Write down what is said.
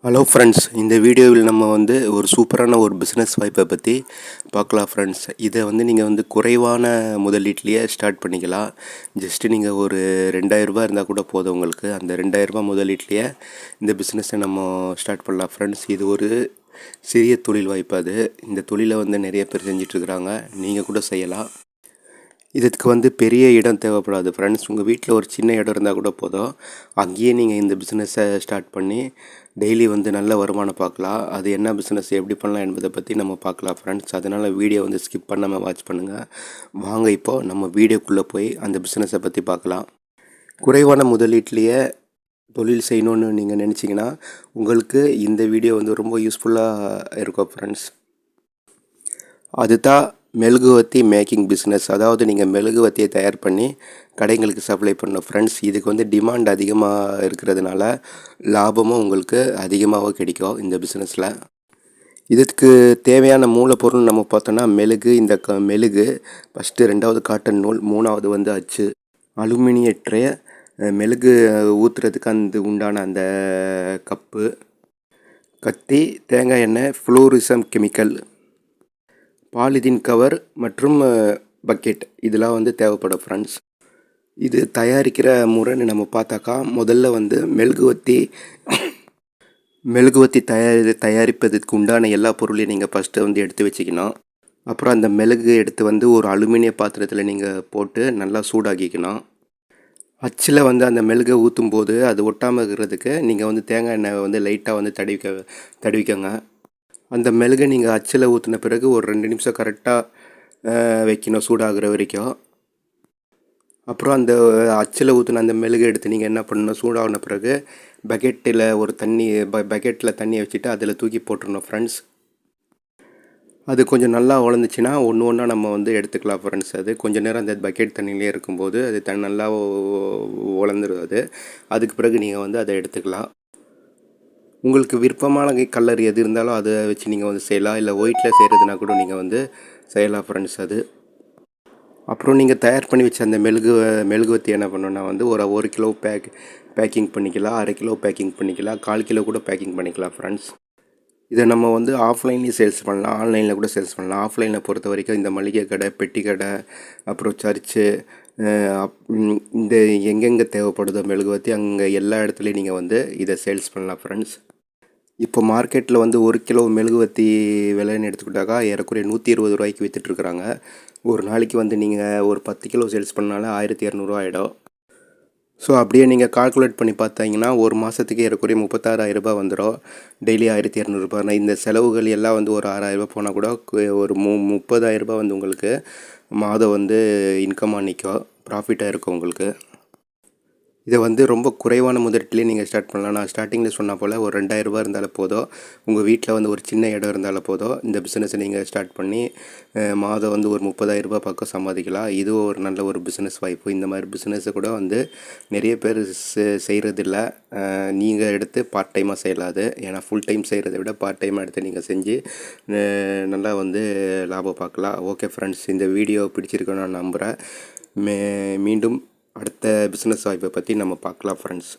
Hello friends, இந்த வீடியோவில் நம்ம ஒரு சூப்பரான ஒரு பிஸ்னஸ் வாய்ப்பை பற்றி பார்க்கலாம் ஃப்ரெண்ட்ஸ். இதை நீங்கள் குறைவான முதலீட்டிலேயே ஸ்டார்ட் பண்ணிக்கலாம். ஜஸ்ட்டு நீங்கள் ஒரு 2000 இருந்தால் கூட போதும் உங்களுக்கு. அந்த 2000 முதலீட்டிலேயே இந்த பிஸ்னஸை நம்ம ஸ்டார்ட் பண்ணலாம் ஃப்ரெண்ட்ஸ். இது ஒரு சிறிய தொழில் வாய்ப்பு. இந்த தொழிலை நிறைய பேர் செஞ்சிட்ருக்குறாங்க. நீங்கள் கூட செய்யலாம். இதுக்கு பெரிய இடம் தேவைப்படாது ஃப்ரெண்ட்ஸ். உங்கள் வீட்டில் ஒரு சின்ன இடம் இருந்தால் கூட போதும். அங்கேயே நீங்கள் இந்த பிஸ்னஸை ஸ்டார்ட் பண்ணி டெய்லி நல்ல வருமானம் பார்க்கலாம். அது என்ன பிஸ்னஸ் எப்படி பண்ணலாம் என்பதை பற்றி நம்ம பார்க்கலாம் ஃப்ரெண்ட்ஸ். அதனால் வீடியோ ஸ்கிப் பண்ணாமல் வாட்ச் பண்ணுங்கள். வாங்க இப்போது நம்ம வீடியோக்குள்ளே போய் அந்த பிஸ்னஸை பற்றி பார்க்கலாம். குறைவான முதலீட்டிலேயே தொழில் செய்யணுன்னு நீங்கள் நினச்சிங்கன்னா உங்களுக்கு இந்த வீடியோ ரொம்ப யூஸ்ஃபுல்லாக இருக்கும் ஃப்ரெண்ட்ஸ். அதுதான் மெழுகுவர்த்தி மேக்கிங் பிஸ்னஸ். அதாவது நீங்கள் மெழுகுவர்த்தியை தயார் பண்ணி கடைங்களுக்கு சப்ளை பண்ண ஃப்ரெண்ட்ஸ். இதுக்கு டிமாண்ட் அதிகமாக இருக்கிறதுனால லாபமும் உங்களுக்கு அதிகமாகவும் கிடைக்கும் இந்த பிஸ்னஸில். இதுக்கு தேவையான மூலப்பொருள் நம்ம பார்த்தோன்னா மெழுகு, இந்த மெழுகு ஃபஸ்ட்டு, 2வது காட்டன் நூல், 3வது அச்சு, அலுமினிய ட்ரே, மெழுகு ஊற்றுறதுக்கு உண்டான அந்த கப்பு, கத்தி, தேங்காய் எண்ணெய், ஃப்ளோரிசம் கெமிக்கல், பாலிதீன் கவர் மற்றும் பக்கெட் இதெல்லாம் தேவைப்படும் ஃப்ரெண்ட்ஸ். இது தயாரிக்கிற முறைன்னு நம்ம பார்த்தாக்கா, முதல்ல மெழுகுவர்த்தி தயாரிப்பதற்கு உண்டான எல்லா பொருளையும் நீங்கள் ஃபஸ்ட்டு எடுத்து வச்சுக்கணும். அப்புறம் அந்த மெழுகு எடுத்து ஒரு அலுமினிய பாத்திரத்தில் நீங்கள் போட்டு நல்லா சூடாக்கிக்கணும். அச்சில் அந்த மெழுகை ஊற்றும் போது அது ஒட்டாமல் இருக்கிறதுக்கு நீங்கள் தேங்காய் எண்ணெய் லைட்டாக தடவிக்கோங்க. அந்த மெழுகை நீங்கள் அச்சில் ஊற்றின பிறகு ஒரு 2 நிமிஷம் கரெக்டாக வைக்கணும், சூடாகிற வரைக்கும். அப்புறம் அந்த அச்சில் ஊற்றின அந்த மெழுகை எடுத்து நீங்கள் என்ன பண்ணணும், சூடாகின பிறகு பக்கெட்டில் தண்ணியை வச்சுட்டு அதில் தூக்கி போட்டுடணும் ஃப்ரெண்ட்ஸ். அது கொஞ்சம் நல்லா உலர்ந்துச்சுன்னா ஒன்று நம்ம எடுத்துக்கலாம் ஃப்ரெண்ட்ஸ். அது கொஞ்சம் நேரம் அந்த பக்கெட் தண்ணியிலே இருக்கும்போது அது நல்லா உலர்ந்துடும். அதுக்கு பிறகு நீங்கள் அதை எடுத்துக்கலாம். உங்களுக்கு விருப்பமான கலர் எது இருந்தாலும் அதை வச்சு நீங்கள் செய்யலாம். இல்லை ஒயிட்டில் செய்கிறதுனா கூட நீங்கள் செய்யலாம் ஃப்ரெண்ட்ஸ். அப்புறம் நீங்கள் தயார் பண்ணி வச்ச அந்த மெழுகுவர்த்தி என்ன பண்ணணுன்னா ஒரு 1 கிலோ பேக்கிங் பண்ணிக்கலாம், 1/2 கிலோ பேக்கிங் பண்ணிக்கலாம், 1/4 கிலோ கூட பேக்கிங் பண்ணிக்கலாம் ஃப்ரெண்ட்ஸ். இதை நம்ம ஆஃப்லைன்லேயும் சேல்ஸ் பண்ணலாம், ஆன்லைனில் கூட சேல்ஸ் பண்ணலாம். ஆஃப்லைனில் பொறுத்த வரைக்கும் இந்த மளிகை கடை, பெட்டி கடை, அப்புறம் சர்ச்சு, இந்த எங்கெங்கே தேவைப்படுதோ மெழுகுவர்த்தி அங்கே எல்லா இடத்துலையும் நீங்கள் இதை சேல்ஸ் பண்ணலாம் ஃப்ரெண்ட்ஸ். இப்போ மார்க்கெட்டில் 1 கிலோ மெழுகுவர்த்தி விலைன்னு எடுத்துக்கிட்டாக்கா ஏறக்குறைய 120 ரூபாய்க்கு விற்றுட்ருக்குறாங்க. ஒரு நாளைக்கு நீங்கள் ஒரு 10 கிலோ சேல்ஸ் பண்ணாலும் 1200 ஆகிடும். ஸோ அப்படியே நீங்கள் கால்குலேட் பண்ணி பார்த்தீங்கன்னா ஒரு மாதத்துக்கு ஏறக்குறைய 36,000 ரூபாய் வந்துடும். டெய்லி 1200 ரூபாய். இந்த செலவுகள் எல்லாம் ஒரு 6,000 ரூபாய் போனால் கூட ஒரு 30,000 ரூபாய் உங்களுக்கு மாதம் இன்கமாக நிற்கும், ப்ராஃபிட்டாக இருக்கும் உங்களுக்கு. இதை ரொம்ப குறைவான முதலீட்டிலே நீங்கள் ஸ்டார்ட் பண்ணலாம். நான் ஸ்டார்டிங்கில் சொன்ன போல் ஒரு 2000 ரூபாய் இருந்தாலும் போதும். உங்கள் வீட்டில் ஒரு சின்ன இடம் இருந்தாலும் போதும். இந்த பிஸ்னஸை நீங்கள் ஸ்டார்ட் பண்ணி மாதம் ஒரு 30,000 ரூபாய் பக்கம் சம்பாதிக்கலாம். இதுவும் ஒரு நல்ல ஒரு பிஸ்னஸ் வாய்ப்பு. இந்த மாதிரி பிஸ்னஸை கூட நிறைய பேர் செய்கிறதில்ல. நீங்கள் எடுத்து பார்ட் டைமாக செய்யலாம். ஏன்னா ஃபுல் டைம் செய்கிறத விட பார்ட் டைமாக எடுத்து நீங்கள் செஞ்சு நல்லா லாபம் பார்க்கலாம். ஓகே ஃப்ரெண்ட்ஸ், இந்த வீடியோ பிடிச்சிருக்குன்னு நான் நம்புகிறேன். மீண்டும் அடுத்த பிஸ்னஸ் வாய்ப்பை பற்றி நம்ம பார்க்கலாம் ஃப்ரெண்ட்ஸ்.